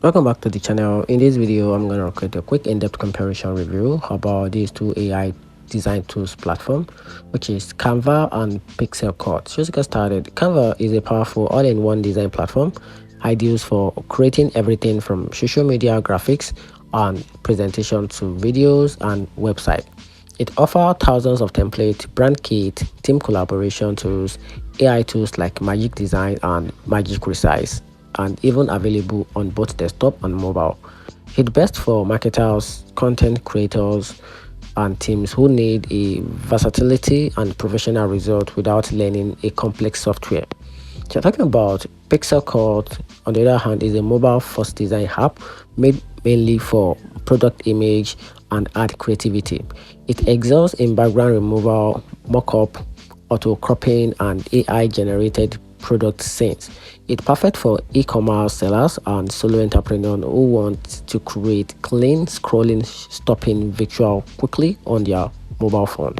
Welcome back to the channel. In this video, I'm going to create a quick in-depth comparison review about these two AI design tools platform, which is Canva and Pixelcut. So to get started, Canva is a powerful all-in-one design platform ideal for creating everything from social media graphics and presentation to videos and website. It offers thousands of templates, brand kit, team collaboration tools, AI tools like Magic Design and Magic Resize, and even available on both desktop and mobile. It's best for marketers, content creators, and teams who need a versatility and professional result without learning a complex software. So talking about Pixelcut, on the other hand, is a mobile-first design app made mainly for product image and ad creativity. It excels in background removal, mockup, auto cropping, and AI-generated product scenes. It's perfect for e-commerce sellers and solo entrepreneurs who want to create clean scrolling, stopping visual quickly on their mobile phone.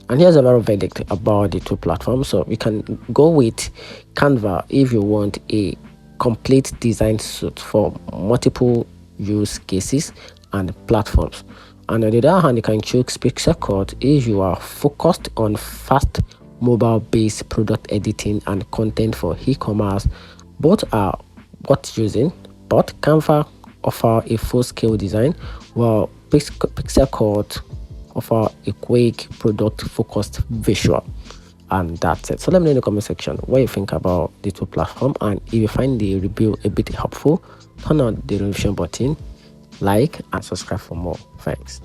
And here's a lot of verdict about the two platforms. So we can go with Canva if you want a complete design suite for multiple use cases and platforms. And on the other hand, you can choose Pixelcut if you are focused on fast mobile-based product editing and content for e-commerce. Both are worth using, but Canva offer a full-scale design, while Pixelcut offer a quick product-focused visual. And that's it. So let me know in the comment section what you think about the two platforms, and if you find the review a bit helpful, turn on the notification button, like and subscribe for more. Thanks.